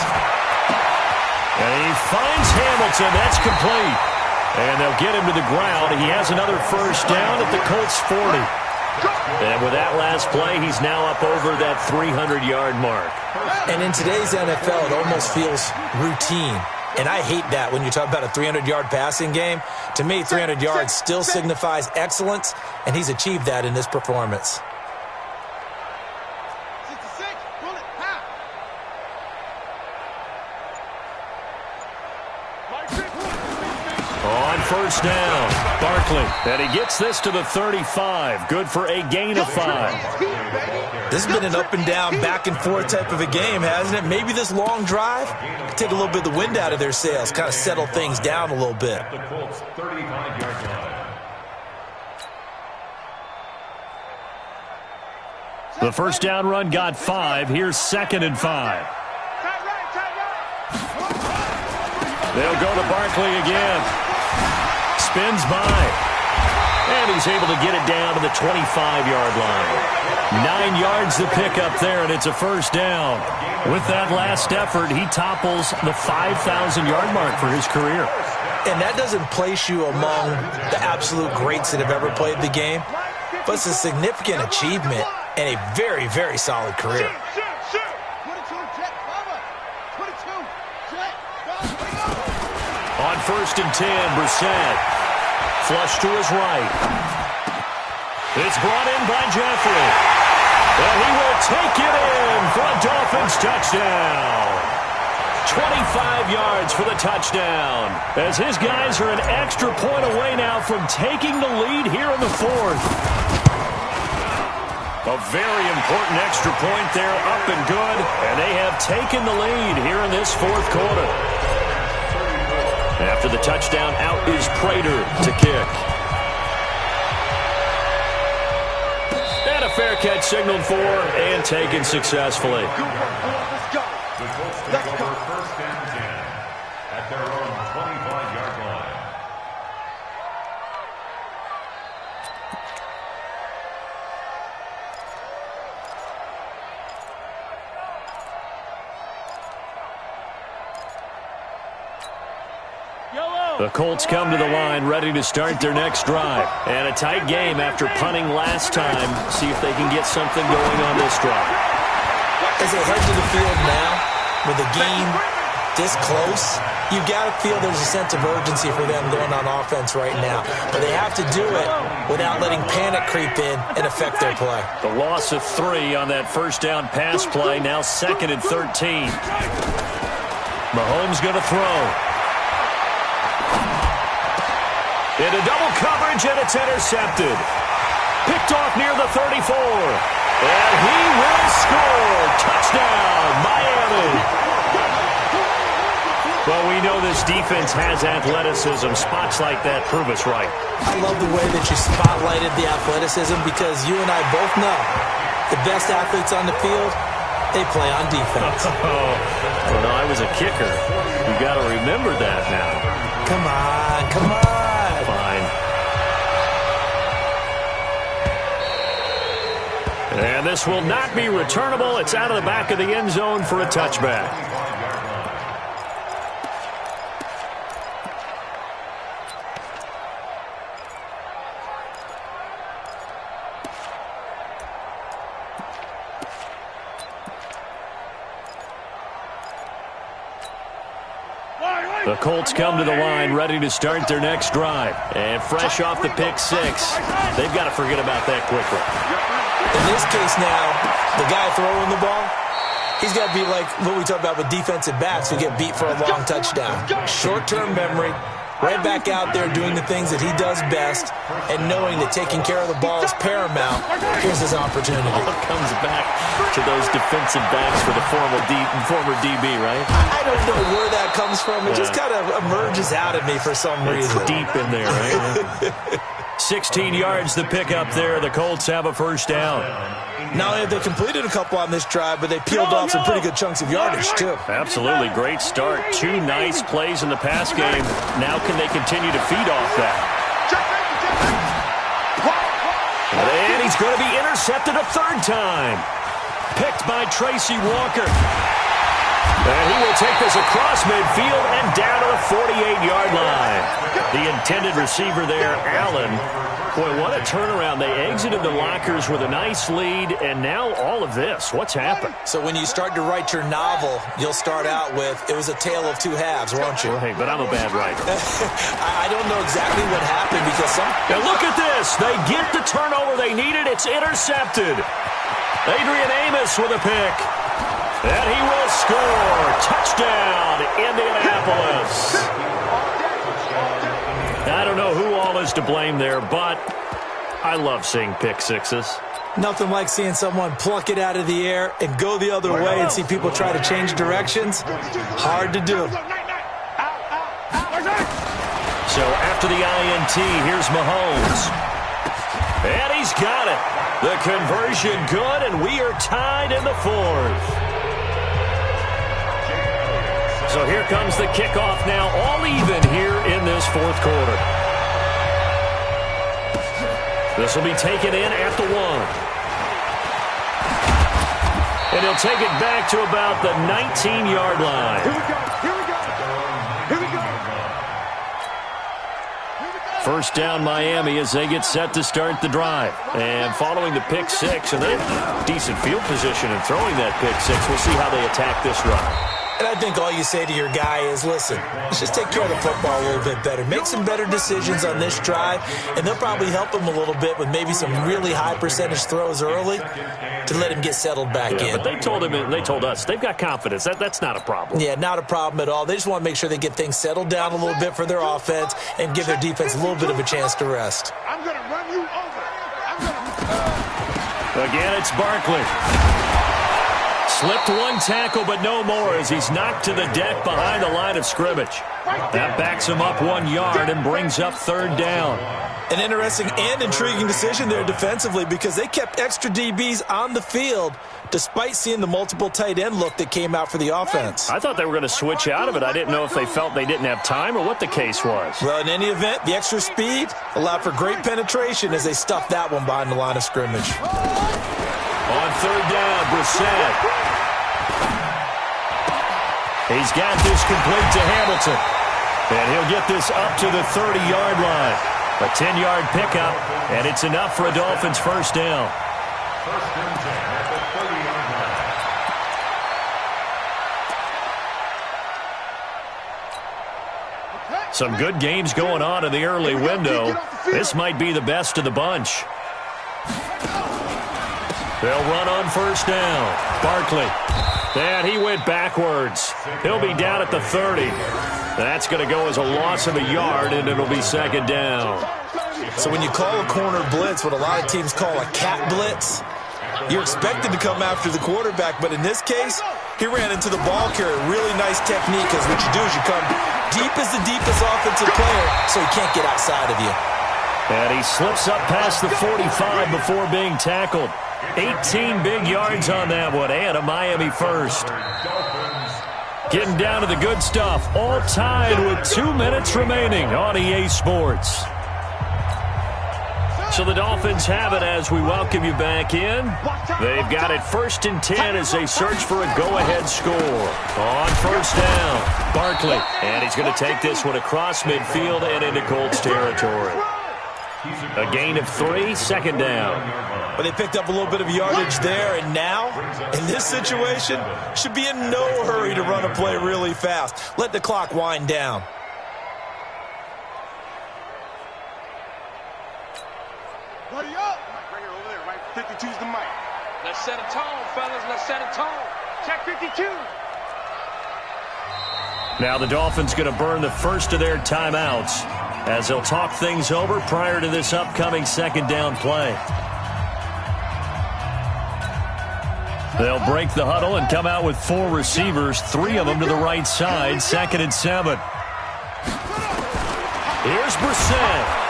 S1: And he finds Hamilton. That's complete. And they'll get him to the ground. He has another 1st down at the Colts 40. And with that last play, he's now up over that 300-yard mark.
S2: And in today's NFL, it almost feels routine. And I hate that when you talk about a 300-yard passing game. To me, 300 yards still signifies excellence, and he's achieved that in this performance.
S1: On 1st down, Barkley. And he gets this to the 35. Good for a gain of 5.
S2: This has been an up-and-down, back-and-forth type of a game, hasn't it? Maybe this long drive could take a little bit of the wind out of their sails, kind of settle things down a little bit.
S3: The Colts 35-yard line.
S1: The 1st down run got 5. Here's 2nd and 5. They'll go to Barkley again. Spins by. And he's able to get it down to the 25-yard line. 9 yards to pick up there, and it's a 1st down. With that last effort, he topples the 5,000-yard mark for his career.
S2: And that doesn't place you among the absolute greats that have ever played the game, but it's a significant achievement and a very, very solid career.
S1: On 1st and 10, Brissett. Flush to his right. It's brought in by Jeffrey. And he will take it in for a Dolphins touchdown. 25 yards for the touchdown. As his guys are an extra point away now from taking the lead here in the 4th. A very important extra point there, up and good. And they have taken the lead here in this 4th quarter. After the touchdown, out is Prater to kick. And a fair catch signaled for and taken successfully.
S3: Let's go. The Colts take over 1st and 10 at their own 25-yard line.
S1: The Colts come to the line ready to start their next drive. And a tight game after punting last time. See if they can get something going on this drive.
S2: As they head to the field now, with the game this close, you got to feel there's a sense of urgency for them going on offense right now. But they have to do it without letting panic creep in and affect their play.
S1: The loss of 3 on that 1st down pass play. Now 2nd and 13. Mahomes going to throw. Into double coverage, and it's intercepted. Picked off near the 34. And he will score. Touchdown, Miami. Well, we know this defense has athleticism. Spots like that prove us right.
S2: I love the way that you spotlighted the athleticism because you and I both know the best athletes on the field, they play on defense.
S1: Well, no, I was a kicker. You got to remember that now.
S2: Come on, come on.
S1: Fine. And this will not be returnable. It's out of the back of the end zone for a touchback. The Colts come to the line ready to start their next drive. And fresh off the pick 6, they've got to forget about that quickly.
S2: In this case now, the guy throwing the ball, he's got to be like what we talk about with defensive backs who get beat for a long touchdown. Short-term memory, right back out there doing the things that he does best and knowing that taking care of the ball is paramount. Here's his opportunity.
S1: It comes back to those defensive backs for the former DB, right?
S2: I don't know where that comes from. It just kind of emerges out of me for some reason.
S1: It's deep in there, right? 16 yards the pickup there. The Colts have a first down.
S2: Not only have they completed a couple on this drive, but they peeled off some pretty good chunks of yardage, too.
S1: Absolutely. Great start. 2 nice plays in the pass game. Now can they continue to feed off that? And he's going to be intercepted a third time. Picked by Tracy Walker. And he will take this across midfield and down to the 48-yard line. The intended receiver there, Allen. Boy, what a turnaround. They exited the lockers with a nice lead, and now all of this. What's happened?
S2: So when you start to write your novel, you'll start out with, it was a tale of two halves, won't you?
S1: Right, but I'm a bad writer.
S2: I don't know exactly what happened because some...
S1: Now look at this. They get the turnover they needed. It's intercepted. Adrian Amos with a pick. And he will score. Touchdown, Indianapolis. I don't know who all is to blame there, but I love seeing pick sixes.
S2: Nothing like seeing someone pluck it out of the air and go the other way and see people try to change directions. Hard to do.
S1: So after the INT, here's Mahomes. And he's got it. The conversion good, and we are tied in the fourth. So here comes the kickoff now, all even here in this fourth quarter. This will be taken in at the 1. And he'll take it back to about the 19-yard line.
S4: Here we go. Here we go. Here we go.
S1: First down Miami as they get set to start the drive. And following the pick six, and they have decent field position in throwing that pick six. We'll see how they attack this run.
S2: And I think all you say to your guy is, listen, let's just take care of the football a little bit better. Make some better decisions on this drive, and they'll probably help him a little bit with maybe some really high percentage throws early to let him get settled back in.
S1: But they told us, they've got confidence. That's not a problem.
S2: Yeah, not a problem at all. They just want to make sure they get things settled down a little bit for their offense and give their defense a little bit of a chance to rest.
S4: I'm going to run you over.
S1: Again, it's Barkley. Slipped one tackle, but no more as he's knocked to the deck behind the line of scrimmage. That backs him up 1 yard and brings up third down.
S2: An interesting and intriguing decision there defensively because they kept extra DBs on the field despite seeing the multiple tight end look that came out for the offense.
S1: I thought they were going to switch out of it. I didn't know if they felt they didn't have time or what the case was.
S2: Well, in any event, the extra speed allowed for great penetration as they stuffed that one behind the line of scrimmage.
S1: On third down, Brissett. He's got this complete to Hamilton. And he'll get this up to the 30-yard line. A 10-yard pickup, and it's enough for a Dolphins first down.
S3: First and 10 at the 30-yard line.
S1: Some good games going on in the early window. This might be the best of the bunch. They'll run on first down. Barkley. And he went backwards. He'll be down at the 30. That's going to go as a loss of a yard, and it'll be second down.
S2: So when you call a corner blitz, what a lot of teams call a cat blitz, you're expected to come after the quarterback. But in this case, he ran into the ball carrier. Really nice technique, because what you do is you come deep as the deepest offensive player so he can't get outside of you.
S1: And he slips up past the 45 before being tackled. 18 big yards on that one, and a Miami first. Getting down to the good stuff, all tied with 2 minutes remaining on EA Sports. So the Dolphins have it as we welcome you back in. They've got it first and 10 as they search for a go-ahead score. On first down, Barkley. And he's going to take this one across midfield and into Colts territory. A gain of 3, second down.
S2: But they picked up a little bit of yardage there, and now, in this situation, should be in no hurry to run a play really fast. Let the clock wind down.
S4: Buddy up. Bring it over there, right? 52's the mic.
S5: Let's set a tone, fellas. Let's set a tone.
S4: Check 52.
S1: Now the Dolphins going to burn the first of their timeouts as they'll talk things over prior to this upcoming second down play. They'll break the huddle and come out with 4 receivers, 3 of them to the right side, 2nd and 7. Here's Brissett.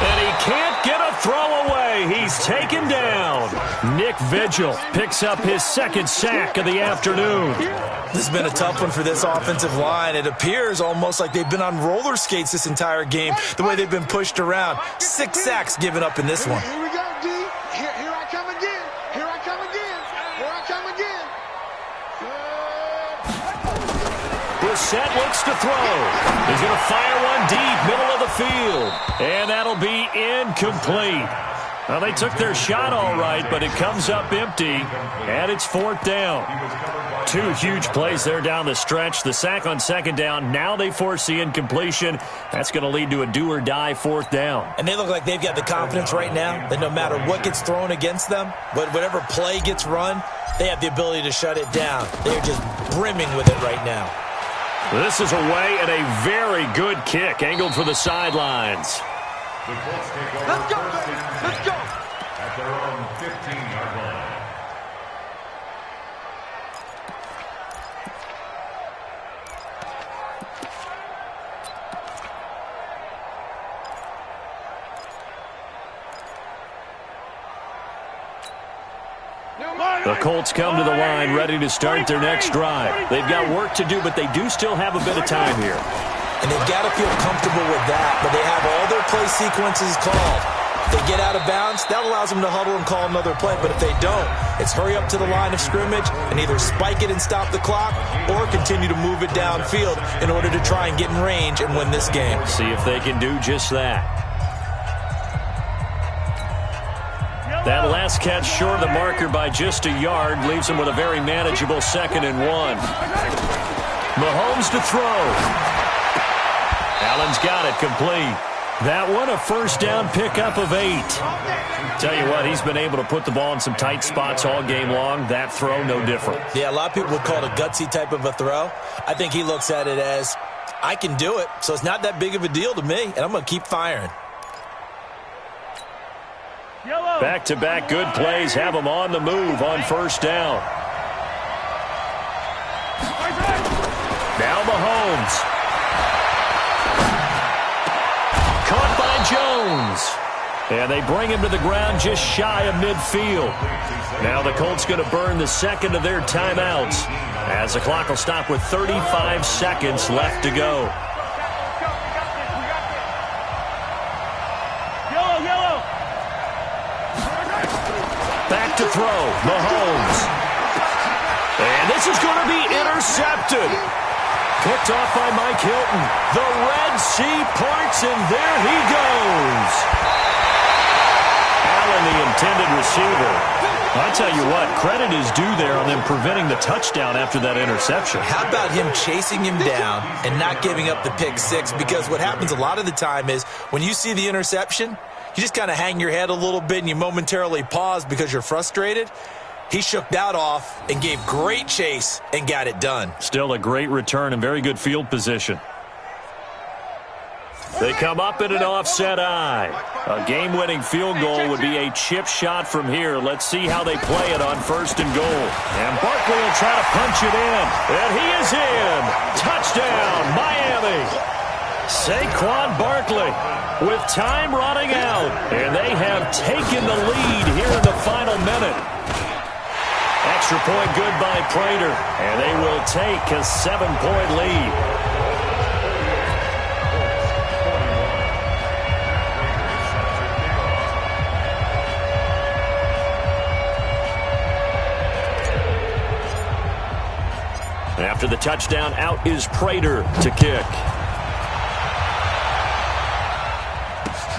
S1: And he can't get a throw away. He's taken down. Nick Vigil picks up his 2nd sack of the afternoon.
S2: This has been a tough one for this offensive line. It appears almost like they've been on roller skates this entire game, the way they've been pushed around. 6 sacks given up in this one.
S4: Here we go, D. Here I come again. Here I come again. Here I come again.
S1: Brissett looks to throw. He's going to fire one deep, middle of the field. And that'll be incomplete. Well, they took their shot all right, but it comes up empty, and it's 4th down. 2 huge plays there down the stretch. The sack on 2nd down. Now they force the incompletion. That's going to lead to a do-or-die 4th down.
S2: And they look like they've got the confidence right now that no matter what gets thrown against them, whatever play gets run, they have the ability to shut it down. They're just brimming with it right now.
S1: This is away and a very good kick, angled for the sidelines.
S3: The Colts take over.
S4: Let's go, baby. Let's go.
S3: At their own 15-yard line.
S1: The Colts come to the line ready to start their next drive. They've got work to do, but they do still have a bit of time here.
S2: And they've got to feel comfortable with that, but they have all their play sequences called. If they get out of bounds, that allows them to huddle and call another play, but if they don't, it's hurry up to the line of scrimmage and either spike it and stop the clock or continue to move it downfield in order to try and get in range and win this game.
S1: See if they can do just that. That last catch short of the marker by just a yard leaves them with a very manageable 2nd and 1. Mahomes to throw. Allen's got it complete. That one a first down pickup of 8. Tell you what, he's been able to put the ball in some tight spots all game long. That throw, no different.
S2: Yeah, a lot of people would call it a gutsy type of a throw. I think he looks at it as, I can do it, so it's not that big of a deal to me, and I'm going to keep firing.
S1: Back-to-back good plays have them on the move on first down. Now Mahomes. Caught by Jones. And they bring him to the ground just shy of midfield. Now the Colts going to burn the 2nd of their timeouts as the clock will stop with 35 seconds left to go. Back to throw, Mahomes. And this is going to be intercepted. Picked off by Mike Hilton. The Red Sea parts, and there he goes. Allen, the intended receiver. I tell you what, credit is due there on them preventing the touchdown after that interception.
S2: How about him chasing him down and not giving up the pick 6? Because what happens a lot of the time is when you see the interception, you just kind of hang your head a little bit and you momentarily pause because you're frustrated. He shook that off and gave great chase and got it done.
S1: Still a great return and very good field position. They come up in an offset eye. A game-winning field goal would be a chip shot from here. Let's see how they play it on 1st and goal. And Barkley will try to punch it in. And he is in. Touchdown, Miami. Saquon Barkley with time running out. And they have taken the lead here in the final minute. Extra point good by Prater. And they will take a 7-point lead. After the touchdown, out is Prater to kick.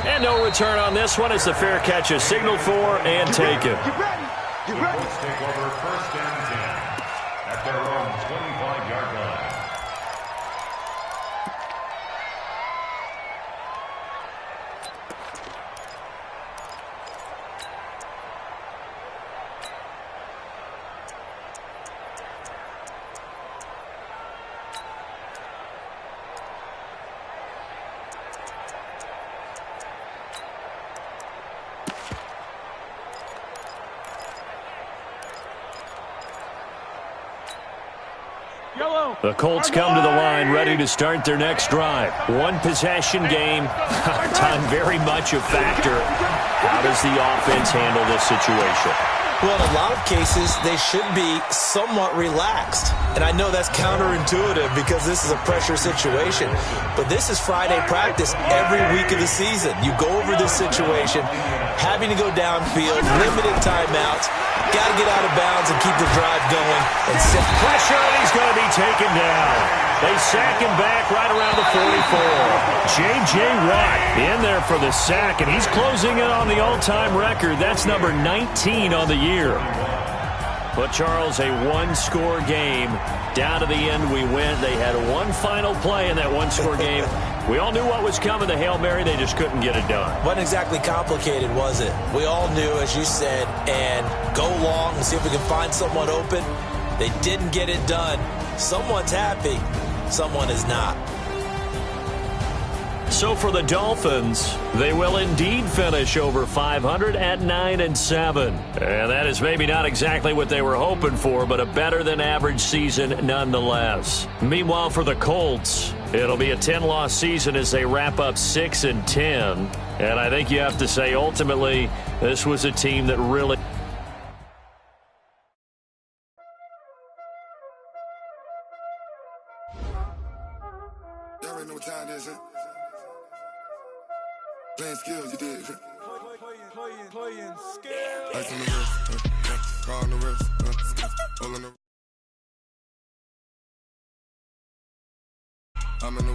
S1: And no return on this one as the fair catch is signaled for and taken.
S4: You ready? You ready?
S3: Let's take over 1st and 10 at their own 25-yard line.
S1: The Colts come to the line ready to start their next drive. One possession game. Time very much a factor. How does the offense handle this situation?
S2: Well, in a lot of cases, they should be somewhat relaxed. And I know that's counterintuitive because this is a pressure situation. But this is Friday practice every week of the season. You go over this situation, having to go downfield, limited timeouts, got to get out of bounds and keep the drive going. And set
S1: pressure, and he's going to be taken down. They sack him back right around the 44. J.J. Watt in there for the sack, and he's closing in on the all-time record. That's number 19 on the year. But, Charles, a one-score game. Down to the end we went. They had one final play in that one-score game. We all knew what was coming, the Hail Mary. They just couldn't get it done.
S2: Wasn't exactly complicated, was it? We all knew, as you said, and go long and see if we can find someone open. They didn't get it done. Someone's happy. Someone is not.
S1: So for the Dolphins, they will indeed finish over 500 at 9-7. And that is maybe not exactly what they were hoping for, but a better-than-average season nonetheless. Meanwhile, for the Colts, it'll be a 10-loss season as they wrap up 6-10. And I think you have to say, ultimately, this was a team that really...
S5: Playing skills, you did. Playing skills. Ice on the wrist, car on the wrist, all on the. I'm in the